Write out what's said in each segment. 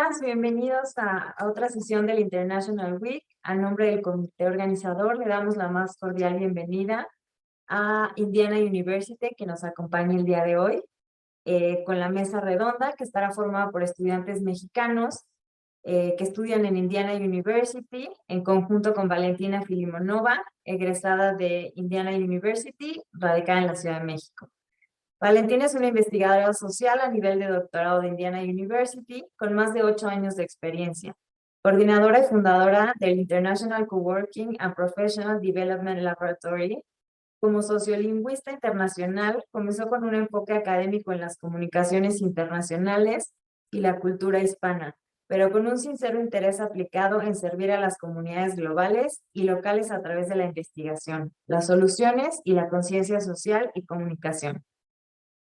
días, bienvenidos a otra sesión del International Week. A nombre del comité organizador le damos la más cordial bienvenida a Indiana University, que nos acompaña el día de hoy, con la mesa redonda que estará formada por estudiantes mexicanos que estudian en Indiana University, en conjunto con Valentina Filimonova, egresada de Indiana University, radicada en la Ciudad de México. Valentina es una investigadora social a nivel de doctorado de Indiana University, con más de 8 años de experiencia. Coordinadora y fundadora del International Coworking and Professional Development Laboratory. Como sociolingüista internacional, comenzó con un enfoque académico en las comunicaciones internacionales y la cultura hispana, pero con un sincero interés aplicado en servir a las comunidades globales y locales a través de la investigación, las soluciones y la conciencia social y comunicación.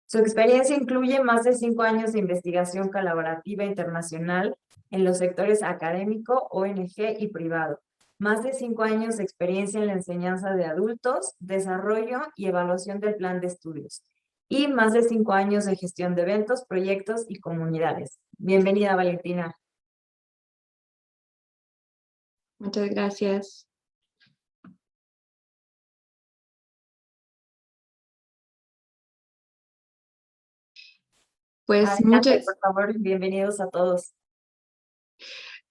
Su experiencia incluye más de 5 años de investigación colaborativa internacional en los sectores académico, ONG y privado, más de 5 años de experiencia en la enseñanza de adultos, desarrollo y evaluación del plan de estudios, y más de 5 años de gestión de eventos, proyectos y comunidades. Bienvenida, Valentina. Muchas gracias. Pues Adelante, por favor, bienvenidos a todos.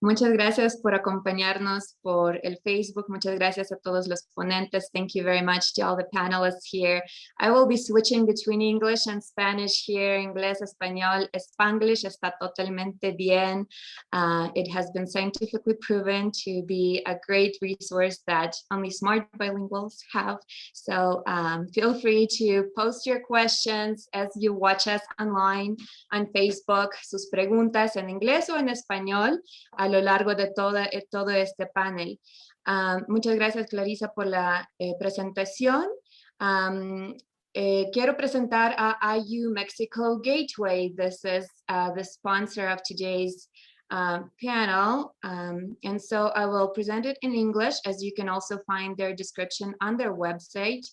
Muchas gracias por acompañarnos por el Facebook. Muchas gracias a todos los ponentes. Thank you very much to all the panelists here. I will be switching between English and Spanish here. Inglés, español, Spanglish está totalmente bien. It has been scientifically proven to be a great resource that only smart bilinguals have. So feel free to post your questions as you watch us online on Facebook, sus preguntas en inglés o en español a lo largo de todo este panel. Muchas gracias, Clarisa, por la presentación. Quiero presentar a IU Mexico Gateway. This is the sponsor of today's panel. And so I will present it in English, as you can also find their description on their website.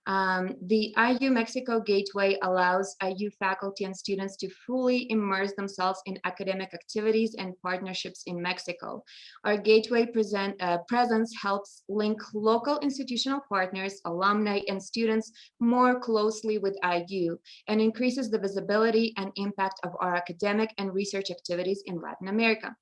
The IU Mexico Gateway allows IU faculty and students to fully immerse themselves in academic activities and partnerships in Mexico. Our Gateway presence helps link local institutional partners, alumni, and students more closely with IU and increases the visibility and impact of our academic and research activities in Latin America.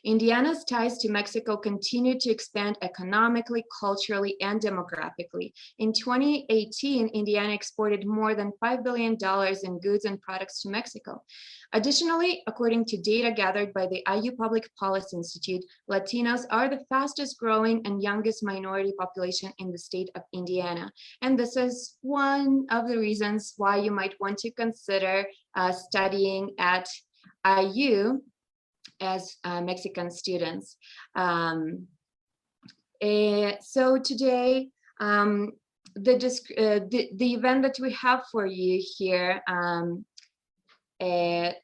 Indiana's ties to Mexico continue to expand economically, culturally, and demographically. In 2018, Indiana exported more than $5 billion in goods and products to Mexico. Additionally, according to data gathered by the IU Public Policy Institute, Latinos are the fastest growing and youngest minority population in the state of Indiana. And this is one of the reasons why you might want to consider studying at IU as Mexican students. So today, the event that we have for you here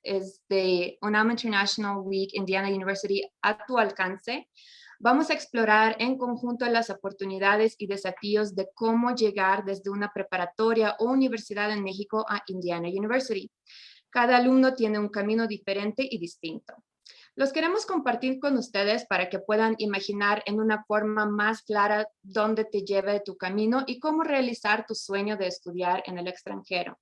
is the UNAM International Week Indiana University a tu alcance. Vamos a explorar en conjunto las oportunidades y desafíos de cómo llegar desde una preparatoria o universidad en México a Indiana University. Cada alumno tiene un camino diferente y distinto. Los queremos compartir con ustedes para que puedan imaginar en una forma más clara dónde te lleve tu camino y cómo realizar tu sueño de estudiar en el extranjero.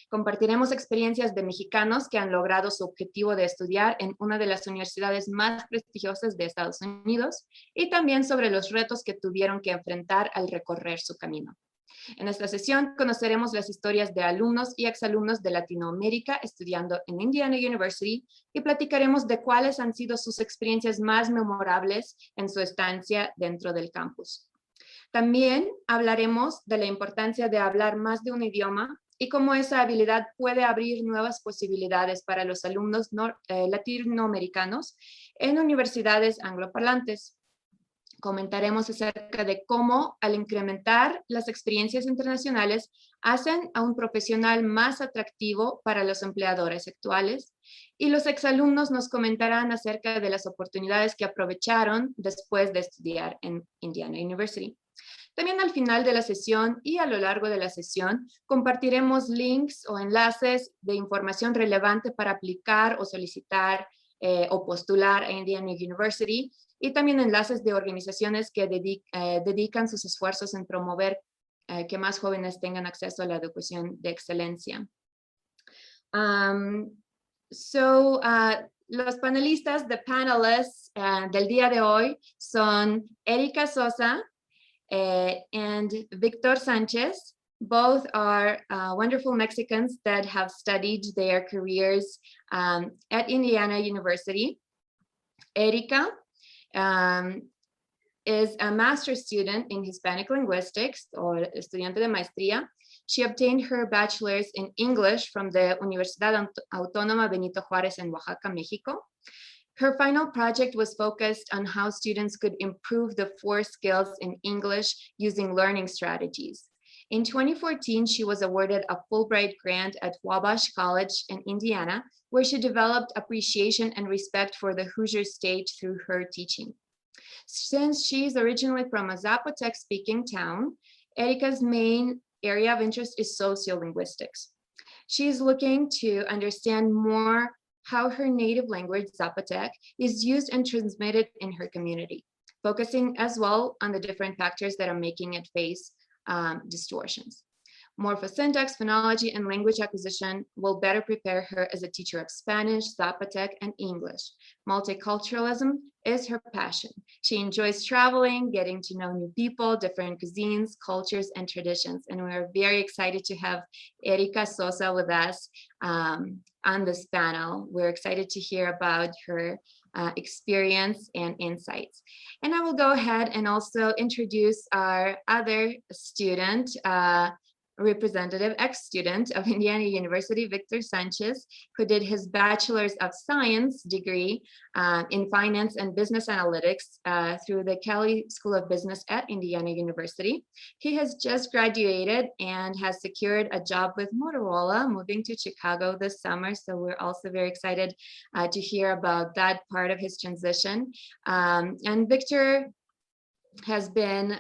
Compartiremos experiencias de mexicanos que han logrado su objetivo de estudiar en una de las universidades más prestigiosas de Estados Unidos y también sobre los retos que tuvieron que enfrentar al recorrer su camino. En esta sesión conoceremos las historias de alumnos y exalumnos de Latinoamérica estudiando en Indiana University y platicaremos de cuáles han sido sus experiencias más memorables en su estancia dentro del campus. También hablaremos de la importancia de hablar más de un idioma y cómo esa habilidad puede abrir nuevas posibilidades para los alumnos latinoamericanos en universidades angloparlantes. Comentaremos acerca de cómo, al incrementar las experiencias internacionales, hacen a un profesional más atractivo para los empleadores actuales. Y los exalumnos nos comentarán acerca de las oportunidades que aprovecharon después de estudiar en Indiana University. También al final de la sesión y a lo largo de la sesión compartiremos links o enlaces de información relevante para aplicar o solicitar o postular a Indiana University, y también enlaces de organizaciones que dedican sus esfuerzos en promover que más jóvenes tengan acceso a la educación de excelencia. Los panelistas, the panelists del día de hoy son Erika Sosa and Victor Sanchez. Both are wonderful Mexicans that have studied their careers at Indiana University. Erika is a master's student in Hispanic linguistics, or estudiante de maestría. She obtained her bachelor's in English from the Universidad Autónoma Benito Juárez in Oaxaca, Mexico. Her final project was focused on how students could improve the 4 skills in English using learning strategies. In 2014, she was awarded a Fulbright grant at Wabash College in Indiana, where she developed appreciation and respect for the Hoosier state through her teaching. Since she's originally from a Zapotec-speaking town, Erika's main area of interest is sociolinguistics. She's looking to understand more how her native language, Zapotec, is used and transmitted in her community, focusing as well on the different factors that are making it face distortions. Morphosyntax, phonology, and language acquisition will better prepare her as a teacher of Spanish, Zapotec, and English. Multiculturalism is her passion. She enjoys traveling, getting to know new people, different cuisines, cultures, and traditions. And we're very excited to have Erika Sosa with us on this panel. We're excited to hear about her experience and insights. And I will go ahead and also introduce our other student, representative, ex-student of Indiana University, Victor Sanchez, who did his Bachelor's of Science degree in Finance and Business Analytics through the Kelley School of Business at Indiana University. He has just graduated and has secured a job with Motorola, moving to Chicago this summer. So we're also very excited to hear about that part of his transition. And Victor has been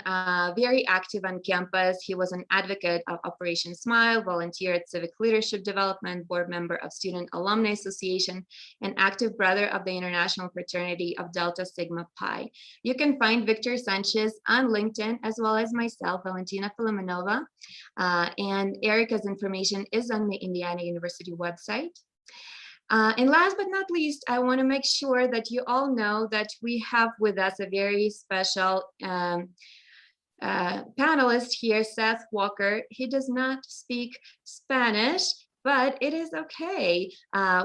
very active on campus. He was an advocate of Operation Smile, volunteer at Civic Leadership Development, board member of Student Alumni Association, and active brother of the International Fraternity of Delta Sigma Pi. You can find Victor Sanchez on LinkedIn, as well as myself, Valentina Filomenova, and Erika's information is on the Indiana University website. And last but not least, I want to make sure that you all know that we have with us a very special panelist here, Seth Walker. He does not speak Spanish, but it is okay.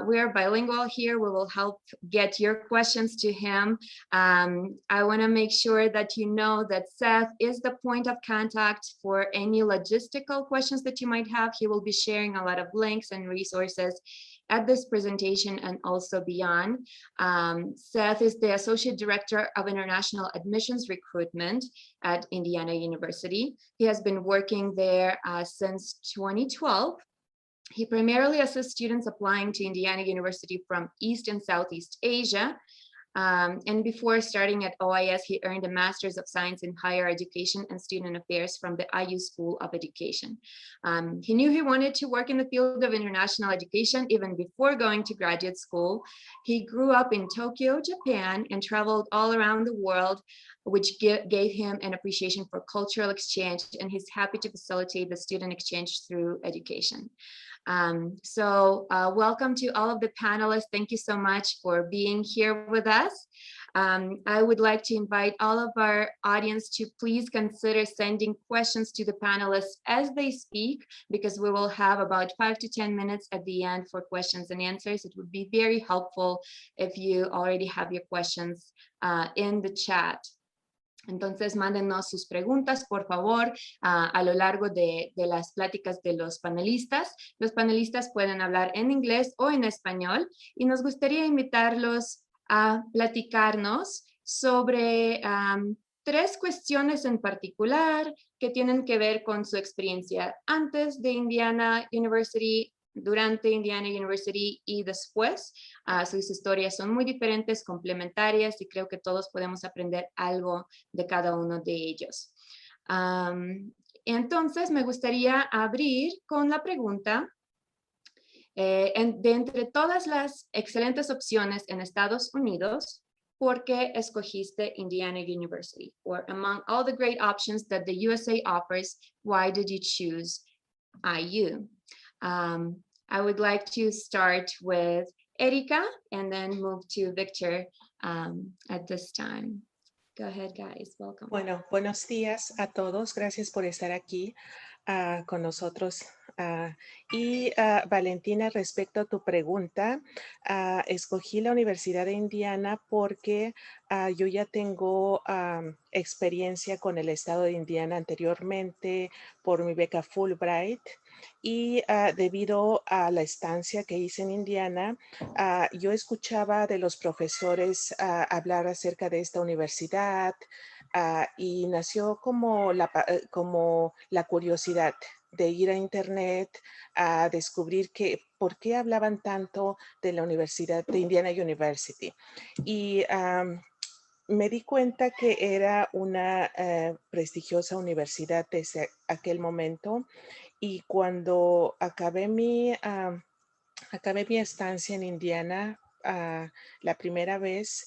We are bilingual here. We will help get your questions to him. I want to make sure that you know that Seth is the point of contact for any logistical questions that you might have. He will be sharing a lot of links and resources at this presentation and also beyond. Seth is the Associate Director of International Admissions Recruitment at Indiana University. He has been working there since 2012. He primarily assists students applying to Indiana University from East and Southeast Asia. And before starting at OIS, he earned a Master's of Science in Higher Education and Student Affairs from the IU School of Education. He knew he wanted to work in the field of international education even before going to graduate school. He grew up in Tokyo, Japan, and traveled all around the world, which gave him an appreciation for cultural exchange, and he's happy to facilitate the student exchange through education. Welcome to all of the panelists. Thank you so much for being here with us. I would like to invite all of our audience to please consider sending questions to the panelists as they speak, because we will have about 5 to 10 minutes at the end for questions and answers. It would be very helpful if you already have your questions in the chat. Entonces, mándenos sus preguntas, por favor, a lo largo de las pláticas de los panelistas. Los panelistas pueden hablar en inglés o en español, y nos gustaría invitarlos a platicarnos sobre 3 cuestiones en particular que tienen que ver con su experiencia antes de Indiana University, durante Indiana University y después. Sus historias son muy diferentes, complementarias, y creo que todos podemos aprender algo de cada uno de ellos. Entonces, me gustaría abrir con la pregunta, de entre todas las excelentes opciones en Estados Unidos, ¿por qué escogiste Indiana University? Or among all the great options that the USA offers, why did you choose IU? I would like to start with Erika and then move to Victor at this time. Go ahead, guys. Welcome. Bueno, buenos días a todos. Gracias por estar aquí con nosotros. Valentina, respecto a tu pregunta, escogí la Universidad de Indiana porque yo ya tengo experiencia con el estado de Indiana anteriormente por mi beca Fulbright y debido a la estancia que hice en Indiana, yo escuchaba de los profesores hablar acerca de esta universidad y nació como la curiosidad de ir a internet a descubrir por qué hablaban tanto de la Universidad de Indiana University. Y me di cuenta que era una prestigiosa universidad desde aquel momento y cuando acabé mi estancia en Indiana la primera vez,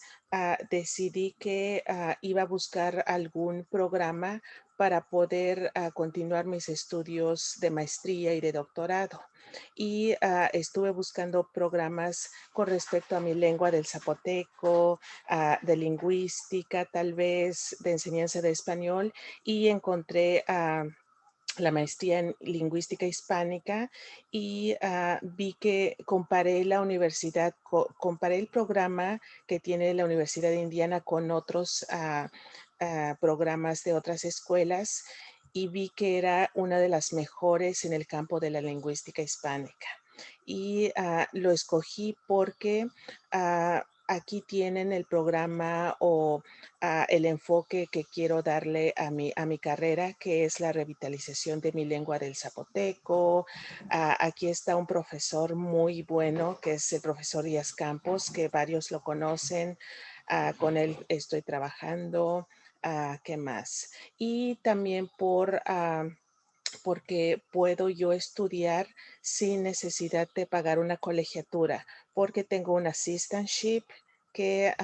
decidí que iba a buscar algún programa para poder continuar mis estudios de maestría y de doctorado. Y estuve buscando programas con respecto a mi lengua del zapoteco, de lingüística, tal vez de enseñanza de español, y encontré la maestría en lingüística hispánica y vi que comparé la universidad, comparé el programa que tiene la Universidad de Indiana con otros programas de otras escuelas y vi que era una de las mejores en el campo de la lingüística hispánica. Y lo escogí porque aquí tienen el programa o el enfoque que quiero darle a mi carrera, que es la revitalización de mi lengua del zapoteco. Aquí está un profesor muy bueno, que es el profesor Díaz Campos, que varios lo conocen. Con él estoy trabajando. ¿Qué más? Y también porque puedo yo estudiar sin necesidad de pagar una colegiatura, porque tengo un assistantship que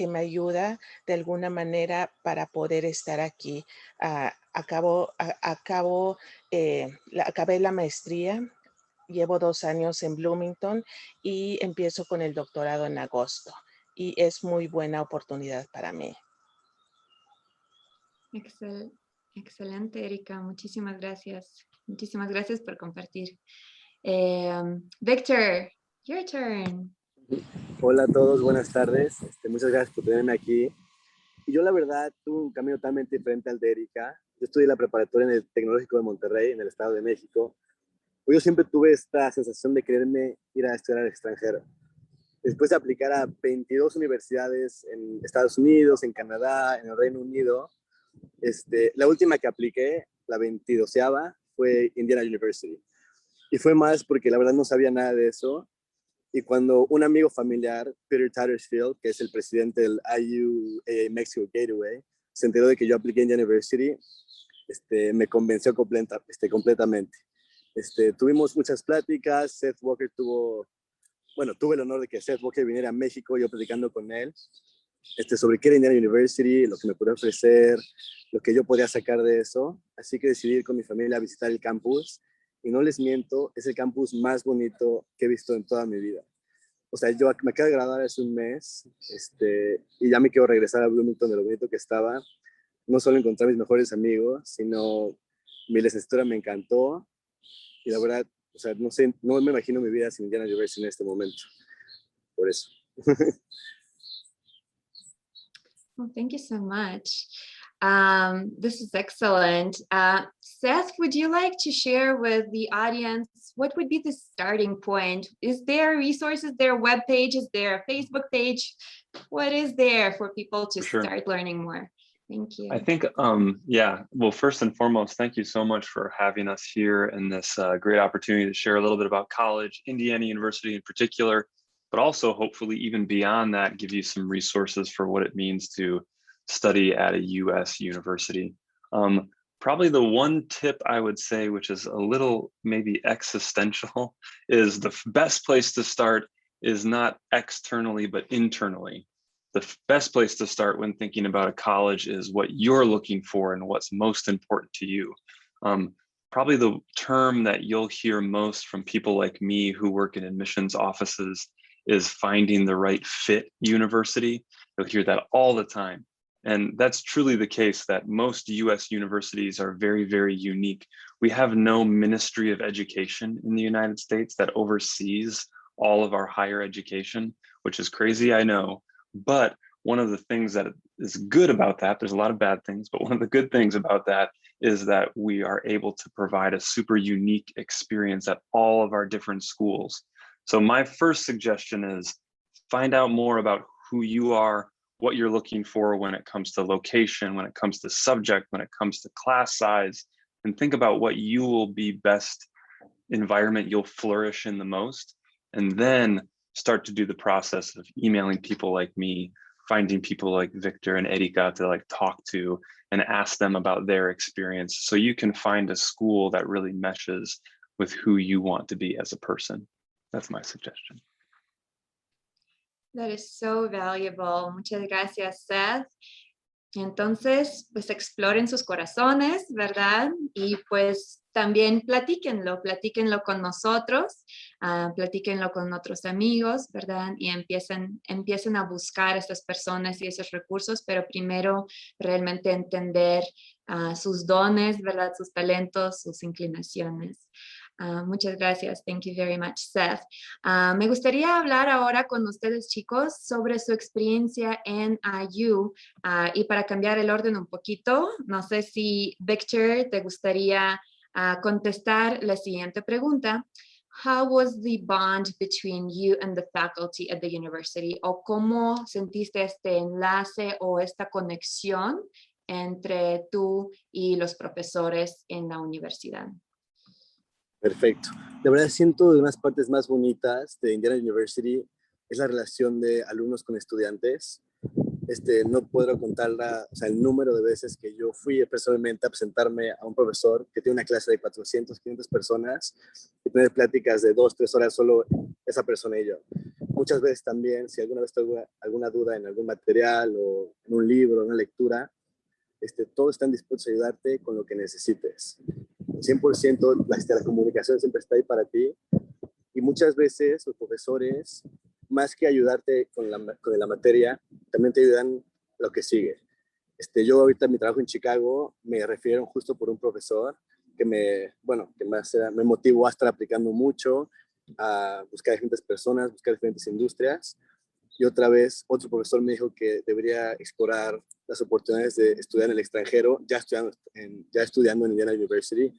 me ayuda de alguna manera para poder estar aquí. Acabé la maestría, llevo 2 años en Bloomington y empiezo con el doctorado en agosto. Y es muy buena oportunidad para mí. Excelente, Erika. Muchísimas gracias. Muchísimas gracias por compartir. Victor, your turn. Hola a todos, buenas tardes. Muchas gracias por tenerme aquí. Y yo la verdad tuve un camino totalmente diferente al de Erika. Yo estudié la preparatoria en el Tecnológico de Monterrey, en el Estado de México. Yo siempre tuve esta sensación de quererme ir a estudiar al extranjero. Después de aplicar a 22 universidades en Estados Unidos, en Canadá, en el Reino Unido, la última que apliqué, la 22ª, fue Indiana University. Y fue más porque la verdad no sabía nada de eso. Y cuando un amigo familiar, Peter Tattersfield, que es el presidente del IU Mexico Gateway, se enteró de que yo apliqué en Indiana University, me convenció completamente. Tuvimos muchas pláticas. Tuve el honor de que Seth Walker viniera a México, yo platicando con él, sobre qué era Indiana University, lo que me podía ofrecer, lo que yo podía sacar de eso. Así que decidí ir con mi familia a visitar el campus. Y no les miento, es el campus más bonito que he visto en toda mi vida. O sea, yo me acabo de graduar hace un mes y ya me quiero regresar a Bloomington de lo bonito que estaba. No solo encontrar a mis mejores amigos, sino mi licenciatura me encantó. Y la verdad, o sea, no sé, no me imagino mi vida sin Indiana University en este momento. Por eso. Well, thank you so much. This is excellent. Seth, would you like to share with the audience what would be the starting point? Is there resources, there web page, is there a Facebook page? What is there for people to start learning more? Thank you. I think, yeah, well, first and foremost, thank you so much for having us here and this great opportunity to share a little bit about college, Indiana University in particular, but also hopefully even beyond that, give you some resources for what it means to study at a US university. probably the one tip I would say, which is a little maybe existential, is the best place to start is not externally, but internally. The best place to start when thinking about a college is what you're looking for and what's most important to you. Probably the term that you'll hear most from people like me who work in admissions offices is finding the right fit university. You'll hear that all the time. And that's truly the case, that most US universities are very, very unique. We have no Ministry of Education in the United States that oversees all of our higher education, which is crazy, I know. But one of the things that is good about that, there's a lot of bad things, but one of the good things about that is that we are able to provide a super unique experience at all of our different schools. So my first suggestion is find out more about who you are, what you're looking for when it comes to location, when it comes to subject, when it comes to class size, and think about what you will be best environment you'll flourish in the most, and then start to do the process of emailing people like me, finding people like Victor and Erika to like talk to and ask them about their experience, so you can find a school that really meshes with who you want to be as a person. That's my suggestion. That is so valuable. Muchas gracias, Seth. Entonces, pues exploren sus corazones, ¿verdad? Y pues también platíquenlo con nosotros, platíquenlo con otros amigos, ¿verdad? Y empiecen a buscar estas personas y esos recursos, pero primero realmente entender sus dones, ¿verdad? Sus talentos, sus inclinaciones. Muchas gracias. Thank you very much, Seth. Me gustaría hablar ahora con ustedes, chicos, sobre su experiencia en IU. Y para cambiar el orden un poquito, no sé si Victor te gustaría contestar la siguiente pregunta. How was the bond between you and the faculty at the university? ¿O cómo sentiste este enlace o esta conexión entre tú y los profesores en la universidad? Perfecto. La verdad siento de unas partes más bonitas de Indiana University es la relación de alumnos con estudiantes. No puedo contar el número de veces que yo fui personalmente a presentarme a un profesor que tiene una clase de 400, 500 personas y tener pláticas de 2, 3 horas solo esa persona y yo. Muchas veces también, si alguna vez tengo alguna duda en algún material o en un libro, una lectura, todos están dispuestos a ayudarte con lo que necesites. 100% la comunicación siempre está ahí para ti y muchas veces los profesores, más que ayudarte con la materia, también te ayudan lo que sigue. Yo ahorita en mi trabajo en Chicago me refirieron justo por un profesor que me motivó a estar aplicando mucho, a buscar diferentes personas, buscar diferentes industrias. Y otra vez, otro profesor me dijo que debería explorar las oportunidades de estudiar en el extranjero, ya estudiando en Indiana University.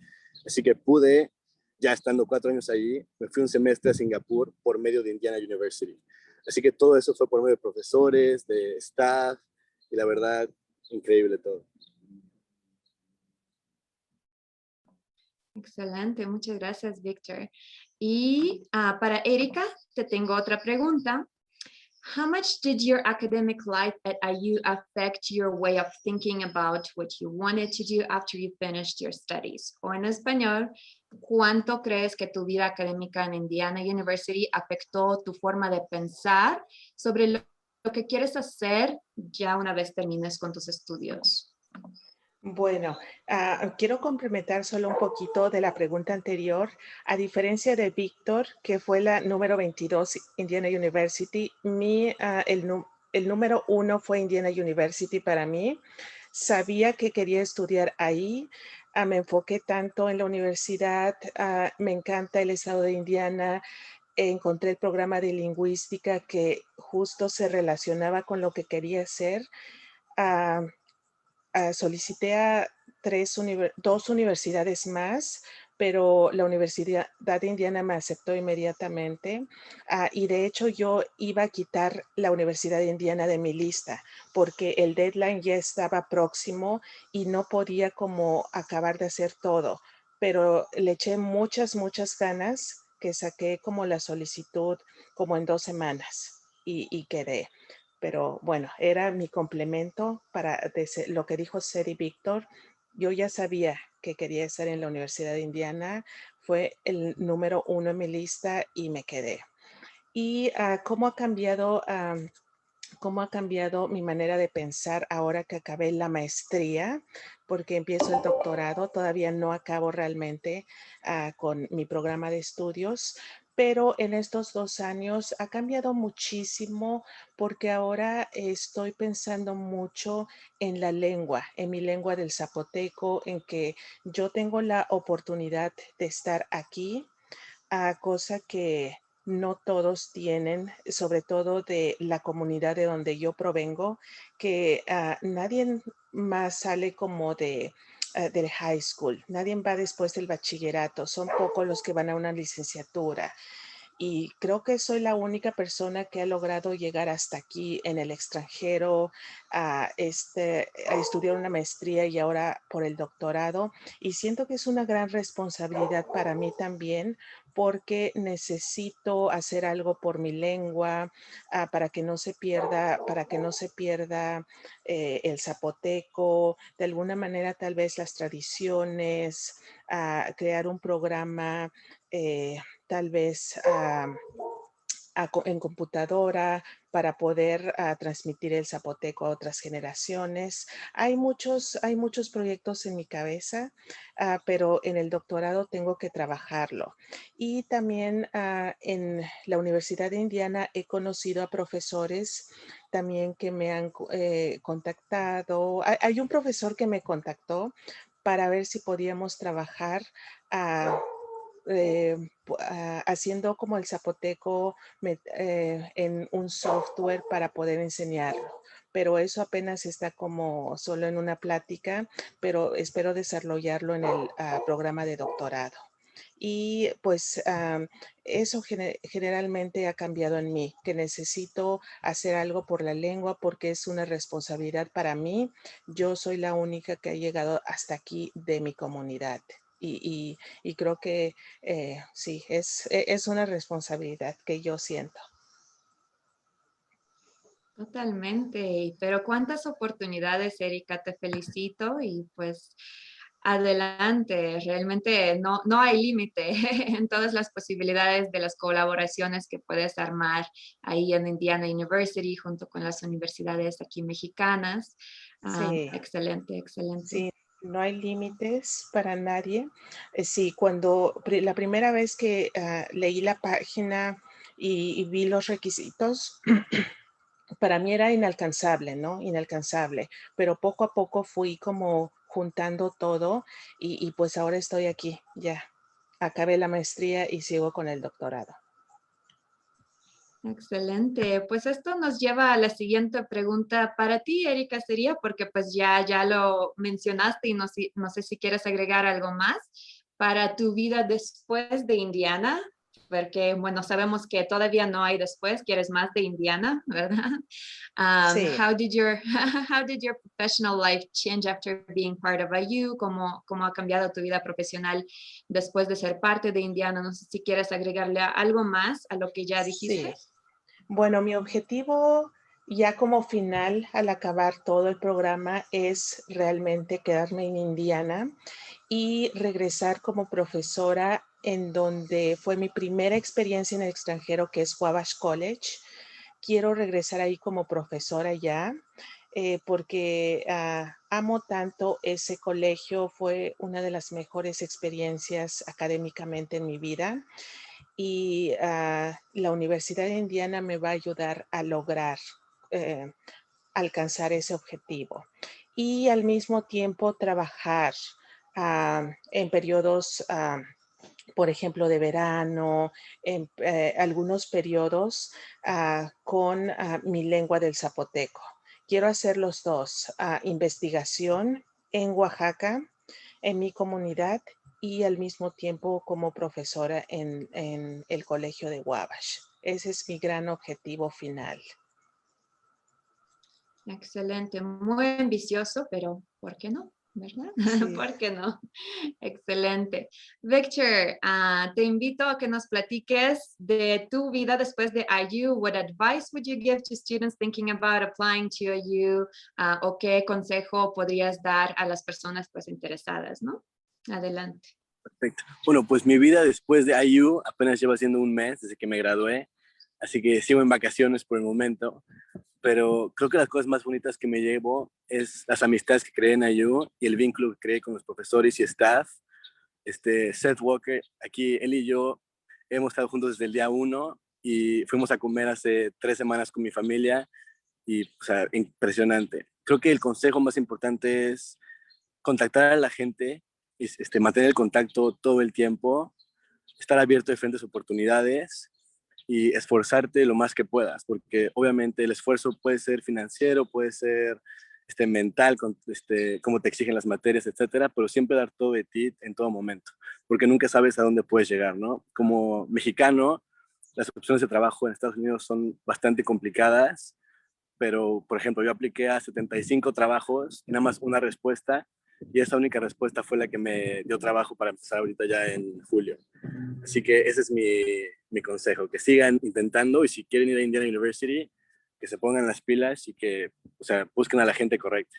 Así que pude, ya estando 4 años allí, me fui un semestre a Singapur por medio de Indiana University. Así que todo eso fue por medio de profesores, de staff, y la verdad, increíble todo. Excelente, muchas gracias, Victor. Y para Erika, te tengo otra pregunta. How much did your academic life at IU affect your way of thinking about what you wanted to do after you finished your studies? O en español, ¿cuánto crees que tu vida académica en Indiana University afectó tu forma de pensar sobre lo que quieres hacer ya una vez termines con tus estudios? Bueno, quiero complementar solo un poquito de la pregunta anterior. A diferencia de Víctor, que fue la número 22, Indiana University, el número 1 fue Indiana University para mí. Sabía que quería estudiar ahí. Me enfoqué tanto en la universidad. Me encanta el estado de Indiana. Encontré el programa de lingüística que justo se relacionaba con lo que quería hacer. Solicité a 2 universidades más, pero la Universidad de Indiana me aceptó inmediatamente y de hecho yo iba a quitar la Universidad de Indiana de mi lista porque el deadline ya estaba próximo y no podía como acabar de hacer todo, pero le eché muchas ganas que saqué como la solicitud como en 2 semanas y quedé. Pero bueno, era mi complemento para lo que dijo Seth y Víctor, yo ya sabía que quería estar en la Universidad de Indiana. Fue el número 1 en mi lista y me quedé. ¿Y cómo ha cambiado mi manera de pensar ahora que acabé la maestría? Porque empiezo el doctorado, todavía no acabo realmente con mi programa de estudios, pero en estos 2 años ha cambiado muchísimo porque ahora estoy pensando mucho en la lengua, en mi lengua del zapoteco, en que yo tengo la oportunidad de estar aquí, cosa que no todos tienen, sobre todo de la comunidad de donde yo provengo, que nadie más sale como del high school, nadie va después del bachillerato, son pocos los que van a una licenciatura. Y creo que soy la única persona que ha logrado llegar hasta aquí en el extranjero, a estudiar una maestría y ahora por el doctorado. Y siento que es una gran responsabilidad para mí también, porque necesito hacer algo por mi lengua, para que no se pierda, el zapoteco, de alguna manera tal vez las tradiciones, crear un programa, tal vez en computadora para poder transmitir el zapoteco a otras generaciones. Hay muchos proyectos en mi cabeza, pero en el doctorado tengo que trabajarlo. Y también en la Universidad de Indiana he conocido a profesores también que me han contactado. Hay un profesor que me contactó para ver si podíamos trabajar haciendo como el zapoteco en un software para poder enseñarlo. Pero eso apenas está como solo en una plática, pero espero desarrollarlo en el programa de doctorado. Y pues eso generalmente ha cambiado en mí, que necesito hacer algo por la lengua porque es una responsabilidad para mí. Yo soy la única que ha llegado hasta aquí de mi comunidad. Y creo que sí, es una responsabilidad que yo siento. Totalmente, pero cuántas oportunidades, Erika, te felicito y pues adelante, realmente no hay límite en todas las posibilidades de las colaboraciones que puedes armar ahí en Indiana University junto con las universidades aquí mexicanas. Sí. Excelente, excelente. Sí, no hay límites para nadie. Sí, cuando la primera vez que leí la página y vi los requisitos, para mí era inalcanzable, ¿no? Inalcanzable, pero poco a poco fui como juntando todo y pues ahora estoy aquí, ya. Acabé la maestría y sigo con el doctorado. Excelente. Pues esto nos lleva a la siguiente pregunta para ti, Erika, sería porque pues ya lo mencionaste y no sé si quieres agregar algo más para tu vida después de Indiana, porque bueno, sabemos que todavía no hay después, quieres más de Indiana, ¿verdad? Sí. How did your how did your professional life change after being part of IU? ¿Cómo ha cambiado tu vida profesional después de ser parte de Indiana? No sé si quieres agregarle algo más a lo que ya dijiste. Sí. Bueno, mi objetivo ya como final al acabar todo el programa es realmente quedarme en Indiana y regresar como profesora en donde fue mi primera experiencia en el extranjero, que es Wabash College. Quiero regresar ahí como profesora ya, porque amo tanto ese colegio, fue una de las mejores experiencias académicamente en mi vida y la Universidad de Indiana me va a ayudar a lograr eh, alcanzar ese objetivo y al mismo tiempo trabajar en periodos, por ejemplo, de verano, en algunos periodos con mi lengua del zapoteco. Quiero hacer los dos, investigación en Oaxaca, en mi comunidad y al mismo tiempo como profesora en el colegio de Wabash. Ese es mi gran objetivo final. Excelente, muy ambicioso, pero ¿por qué no? ¿verdad? Sí. ¿Por qué no? Excelente. Victor, te invito a que nos platiques de tu vida después de IU. What advice would you give to students thinking about applying to IU? ¿O qué consejo podrías dar a las personas pues interesadas, ¿no? Adelante. Perfecto. Bueno, pues mi vida después de IU apenas lleva siendo un mes desde que me gradué, así que sigo en vacaciones por el momento, pero creo que las cosas más bonitas que me llevo es las amistades que creé en IU y el vínculo que creé con los profesores y staff. Seth Walker, aquí él y yo hemos estado juntos desde el día 1 y fuimos a comer hace 3 semanas con mi familia y, o sea, impresionante. Creo que el consejo más importante es contactar a la gente, y, mantener el contacto todo el tiempo, estar abierto a diferentes oportunidades y esforzarte lo más que puedas, porque obviamente el esfuerzo puede ser financiero, puede ser mental, cómo te exigen las materias, etcétera, pero siempre dar todo de ti en todo momento, porque nunca sabes a dónde puedes llegar, ¿no? Como mexicano, las opciones de trabajo en Estados Unidos son bastante complicadas, pero, por ejemplo, yo apliqué a 75 trabajos y nada más una respuesta, y esa única respuesta fue la que me dio trabajo para empezar ahorita ya en julio. Así que ese es mi consejo, que sigan intentando y si quieren ir a Indiana University, que se pongan las pilas y que, o sea, busquen a la gente correcta.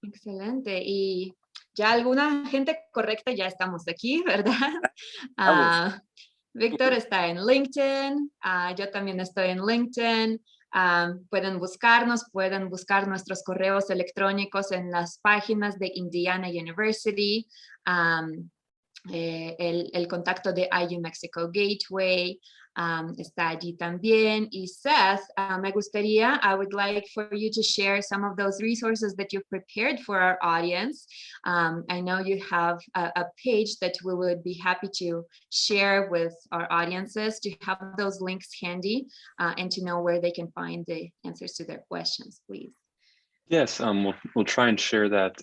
Excelente. Y ya alguna gente correcta ya estamos aquí, ¿verdad? Vamos. Víctor está en LinkedIn, yo también estoy en LinkedIn. Pueden buscarnos, pueden buscar nuestros correos electrónicos en las páginas de Indiana University. El contacto de IU Mexico Gateway está allí también. Y Seth, me gustaría, I would like for you to share some of those resources that you've prepared for our audience. I know you have a page that we would be happy to share with our audiences to have those links handy and to know where they can find the answers to their questions, please. Yes, we'll try and share that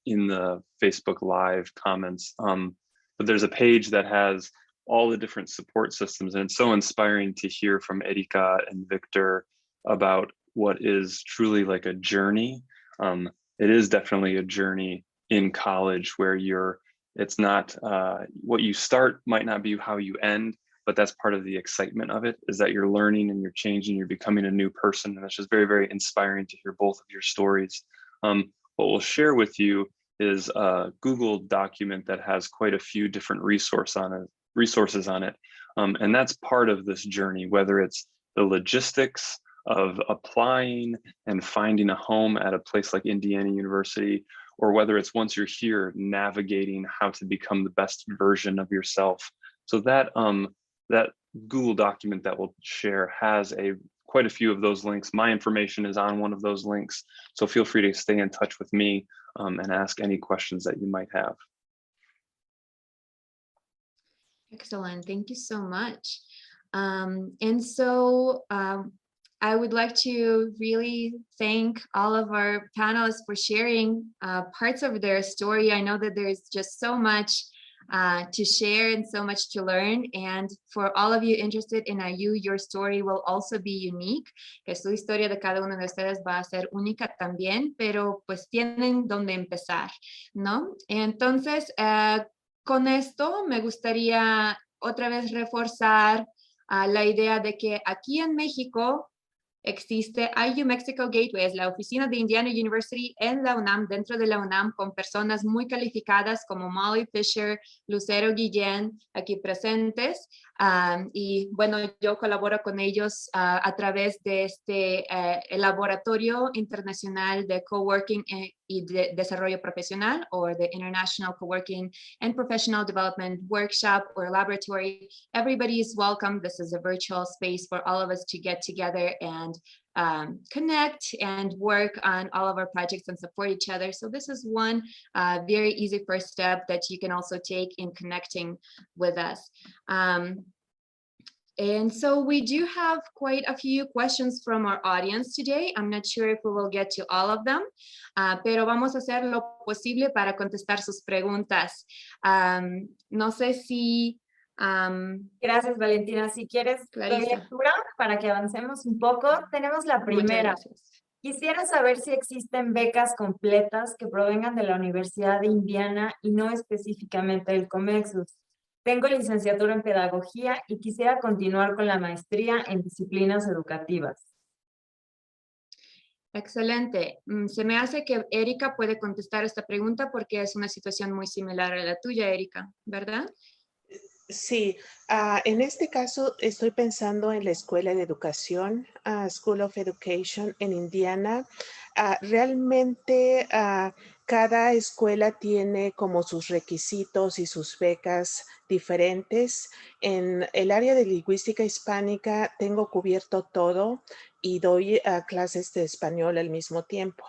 in the Facebook Live comments. But there's a page that has all the different support systems, and it's so inspiring to hear from Erika and Victor about what is truly like a journey. It is definitely a journey in college where it's not what you start might not be how you end, but that's part of the excitement of it, is that you're learning and you're changing, you're becoming a new person. And it's just very, very inspiring to hear both of your stories. What we'll share with you is a Google document that has quite a few different resources on it. And that's part of this journey, whether it's the logistics of applying and finding a home at a place like Indiana University, or whether it's once you're here, navigating how to become the best version of yourself. So that Google document that we'll share has quite a few of those links. My information is on one of those links, so feel free to stay in touch with me and ask any questions that you might have. Excellent, thank you so much. And so I would like to really thank all of our panelists for sharing parts of their story. I know that there's just so much to share and so much to learn. And for all of you interested in IU, your story will also be unique. Que su historia de cada uno de ustedes va a ser única también, pero pues tienen donde empezar, ¿no? Entonces, con esto me gustaría otra vez reforzar la idea de que aquí en México existe IU Mexico Gateway, es la oficina de Indiana University en la UNAM, dentro de la UNAM, con personas muy calificadas como Molly Fisher, Lucero Guillén, aquí presentes. Y bueno, yo colaboro con ellos a través de el Laboratorio Internacional de Coworking y de Desarrollo Profesional, o the International Coworking and Professional Development Workshop or Laboratory. Everybody is welcome. This is a virtual space for all of us to get together and connect and work on all of our projects and support each other. So this is one very easy first step that you can also take in connecting with us. And so we do have quite a few questions from our audience today. I'm not sure if we will get to all of them, pero vamos a hacer lo posible para contestar sus preguntas. No sé si... Gracias, Valentina. Si quieres, doy lectura para que avancemos un poco. Tenemos la primera. Quisiera saber si existen becas completas que provengan de la Universidad de Indiana y no específicamente del Comexus. Tengo licenciatura en pedagogía y quisiera continuar con la maestría en disciplinas educativas. Excelente. Se me hace que Erika puede contestar esta pregunta porque es una situación muy similar a la tuya, Erika, ¿verdad? Sí, en este caso estoy pensando en la Escuela de Educación, School of Education en Indiana. Realmente cada escuela tiene como sus requisitos y sus becas diferentes. En el área de lingüística hispánica tengo cubierto todo y doy clases de español al mismo tiempo.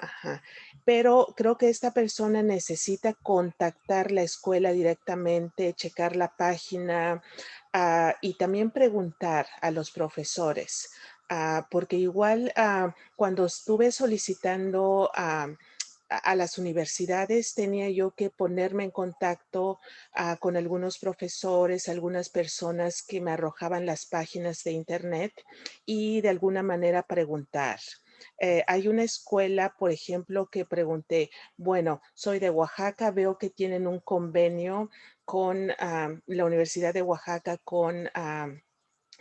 Ajá. Pero creo que esta persona necesita contactar la escuela directamente, checar la página y también preguntar a los profesores, porque igual cuando estuve solicitando a las universidades tenía yo que ponerme en contacto con algunos profesores, algunas personas que me arrojaban las páginas de internet y de alguna manera preguntar. Hay una escuela, por ejemplo, que pregunté, bueno, soy de Oaxaca, veo que tienen un convenio con la Universidad de Oaxaca, con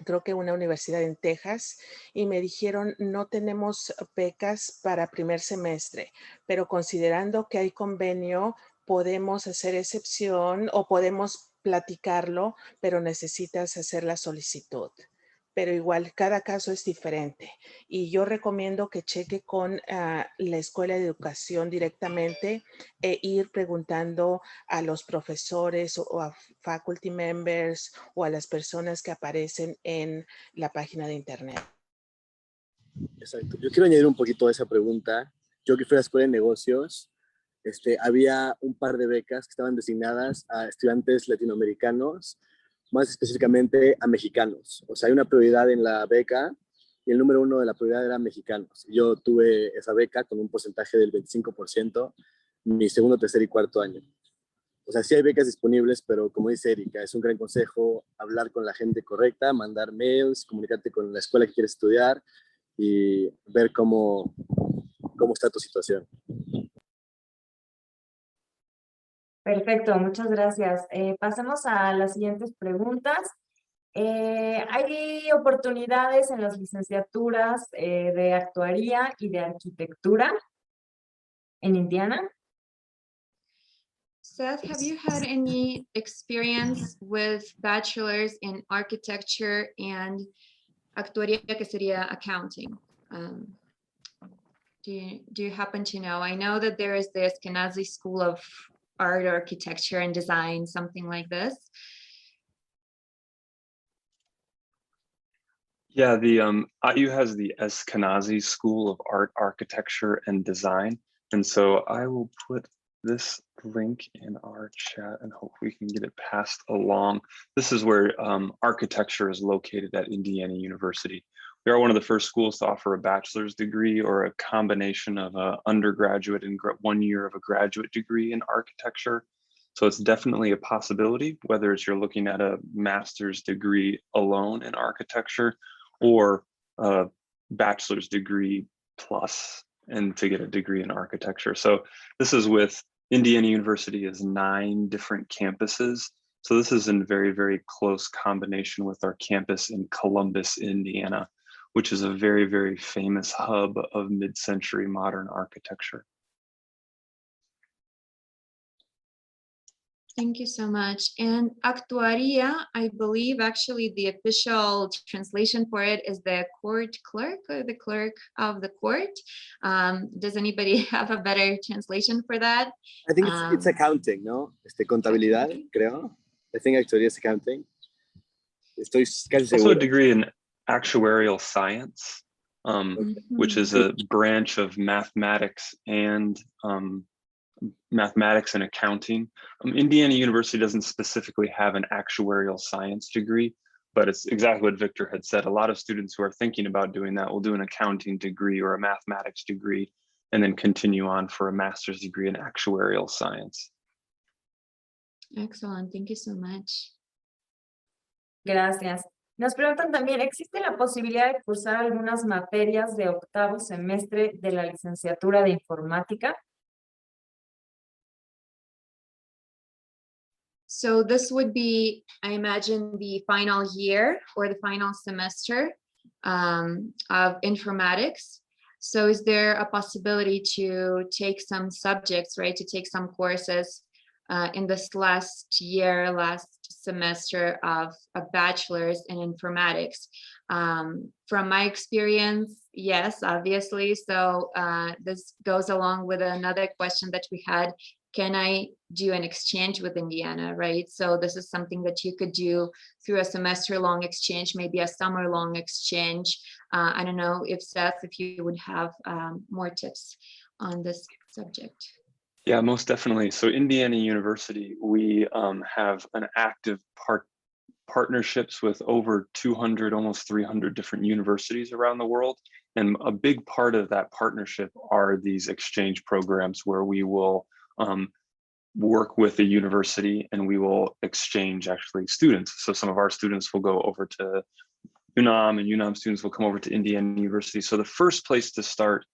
creo que una universidad en Texas, y me dijeron, no tenemos becas para primer semestre, pero considerando que hay convenio, podemos hacer excepción o podemos platicarlo, pero necesitas hacer la solicitud. Pero igual, cada caso es diferente. Y yo recomiendo que cheque con la Escuela de Educación directamente e ir preguntando a los profesores o a faculty members o a las personas que aparecen en la página de internet. Exacto. Yo quiero añadir un poquito a esa pregunta. Yo que fui a la escuela de negocios, había un par de becas que estaban designadas a estudiantes latinoamericanos, más específicamente a mexicanos. O sea, hay una prioridad en la beca y el número uno de la prioridad era mexicanos. Yo tuve esa beca con un porcentaje del 25% mi segundo, tercer y cuarto año. O sea, sí hay becas disponibles, pero como dice Erika, es un gran consejo hablar con la gente correcta, mandar mails, comunicarte con la escuela que quieres estudiar y ver cómo está tu situación. Perfecto, muchas gracias. Pasemos a las siguientes preguntas. ¿Hay oportunidades en las licenciaturas de actuaría y de arquitectura en Indiana? Seth, have you had any experience with bachelors in architecture and actuaría, que sería accounting? Do you happen to know? I know that there is the Ashkenazi School of Art, Architecture, and Design, something like this. Yeah, the IU has the Ashkenazi School of Art, Architecture, and Design. And so I will put this link in our chat and hope we can get it passed along. This is where architecture is located at Indiana University. We are one of the first schools to offer a bachelor's degree or a combination of an undergraduate and 1 year of a graduate degree in architecture. So it's definitely a possibility, whether it's you're looking at a master's degree alone in architecture or a bachelor's degree plus and to get a degree in architecture. So this is with Indiana University is 9 different campuses. So this is in very, very close combination with our campus in Columbus, Indiana, which is a very, very famous hub of mid-century modern architecture. Thank you so much. And actuaria, I believe actually the official translation for it is the court clerk or the clerk of the court. Does anybody have a better translation for that? I think it's accounting, ¿no? Contabilidad, accounting? Creo. I think actually it's accounting. Estoy casi seguro. Also a degree in actuarial science, which is a branch of mathematics and accounting. Indiana University doesn't specifically have an actuarial science degree, but it's exactly what Victor had said. A lot of students who are thinking about doing that will do an accounting degree or a mathematics degree and then continue on for a master's degree in actuarial science. Excellent, thank you so much. Gracias. Nos preguntan también, ¿existe la posibilidad de cursar algunas materias de octavo semestre de la licenciatura de informática? So this would be, I imagine, the final year or the final semester of informatics. So is there a possibility to take some subjects, right, to take some courses in this last semester of a bachelor's in informatics? From my experience, yes, obviously. So this goes along with another question that we had. Can I do an exchange with Indiana, right? So this is something that you could do through a semester-long exchange, maybe a summer-long exchange. I don't know if Seth, if you would have more tips on this subject. Yeah, most definitely. So Indiana University, we have an active partnerships with over 200, almost 300 different universities around the world. And a big part of that partnership are these exchange programs where we will work with the university and we will exchange actually students. So some of our students will go over to UNAM and UNAM students will come over to Indiana University. So the first place to start,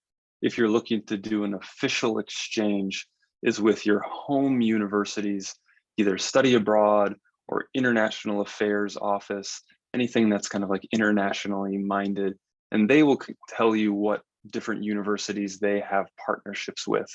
if you're looking to do an official exchange, is with your home university's either study abroad or international affairs office, anything that's kind of like internationally minded. And they will tell you what different universities they have partnerships with.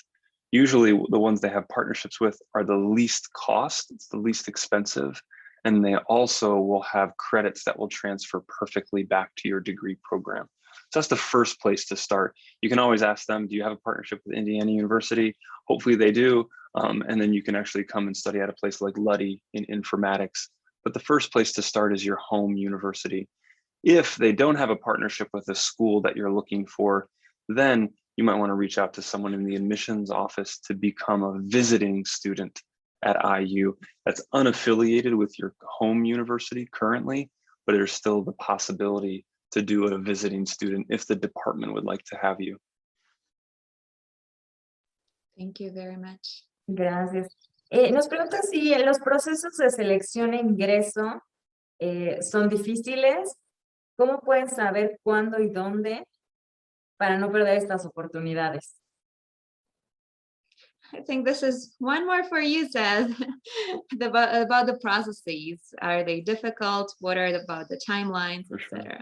Usually the ones they have partnerships with are the least cost, it's the least expensive, and they also will have credits that will transfer perfectly back to your degree program. So that's the first place to start. You can always ask them, do you have a partnership with Indiana University? Hopefully they do, and then you can actually come and study at a place like Luddy in informatics. But the first place to start is your home university. If they don't have a partnership with a school that you're looking for, then you might want to reach out to someone in the admissions office to become a visiting student at IU that's unaffiliated with your home university currently, but there's still the possibility to do a visiting student if the department would like to have you. Thank you very much. Gracias. Nos preguntan si los procesos de selección e ingreso son difíciles. ¿Cómo pueden saber cuándo y dónde para no perder estas oportunidades? I think this is one more for you, Seth, about the processes. Are they difficult? What are about the timelines, etc.?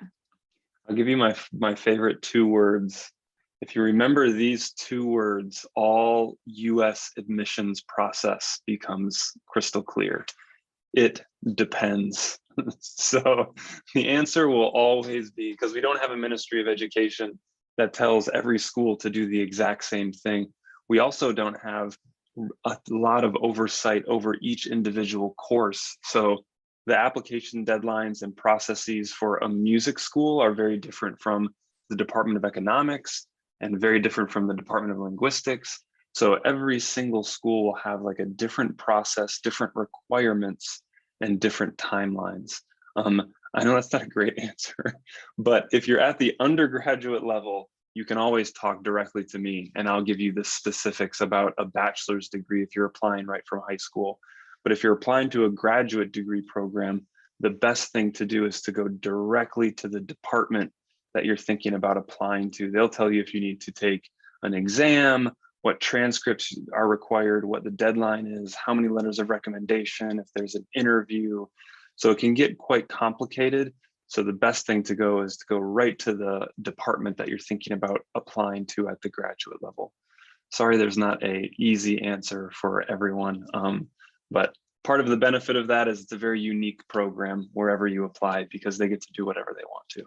I'll give you my favorite 2 words. If you remember these 2 words, all US admissions process becomes crystal clear. It depends. So the answer will always be, because we don't have a Ministry of Education that tells every school to do the exact same thing. We also don't have a lot of oversight over each individual course. So the application deadlines and processes for a music school are very different from the Department of Economics and very different from the Department of Linguistics. So every single school will have like a different process, different requirements, and different timelines. I know that's not a great answer, but if you're at the undergraduate level, you can always talk directly to me and I'll give you the specifics about a bachelor's degree if you're applying right from high school. But if you're applying to a graduate degree program, the best thing to do is to go directly to the department that you're thinking about applying to. They'll tell you if you need to take an exam, what transcripts are required, what the deadline is, how many letters of recommendation, if there's an interview. So it can get quite complicated. So the best thing to go is to go right to the department that you're thinking about applying to at the graduate level. Sorry, there's not an easy answer for everyone, but part of the benefit of that is it's a very unique program wherever you apply because they get to do whatever they want to.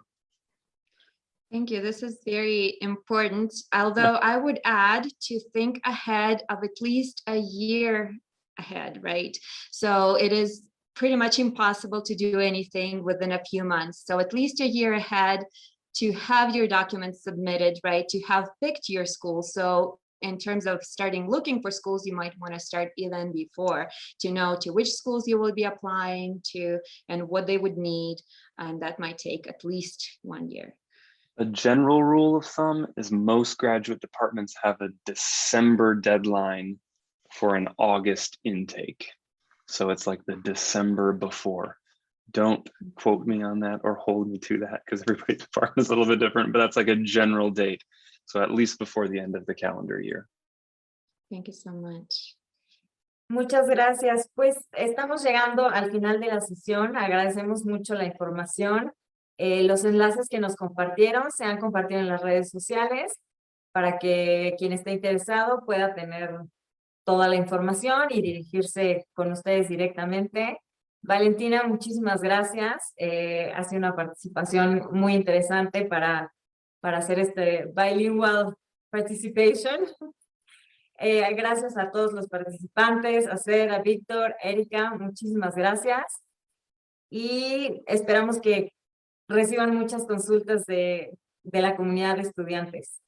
Thank you. This is very important. Although I would add to think ahead of at least a year ahead, right? So it is pretty much impossible to do anything within a few months. So at least a year ahead to have your documents submitted, right? To have picked your school. So in terms of starting looking for schools, you might want to start even before to know to which schools you will be applying to and what they would need. And that might take at least 1 year. A general rule of thumb is most graduate departments have a December deadline for an August intake. So it's like the December before. Don't quote me on that or hold me to that because everybody's department is a little bit different, but that's like a general date. So at least before the end of the calendar year. Thank you so much. Muchas gracias. Pues estamos llegando al final de la sesión. Agradecemos mucho la información. Los enlaces que nos compartieron se han compartido en las redes sociales para que quien esté interesado pueda tener toda la información y dirigirse con ustedes directamente. Valentina, muchísimas gracias. Ha sido una participación muy interesante para hacer este bilingual participation. Gracias a todos los participantes, a Cera, a Víctor, Erika, muchísimas gracias. Y esperamos que reciban muchas consultas de la comunidad de estudiantes.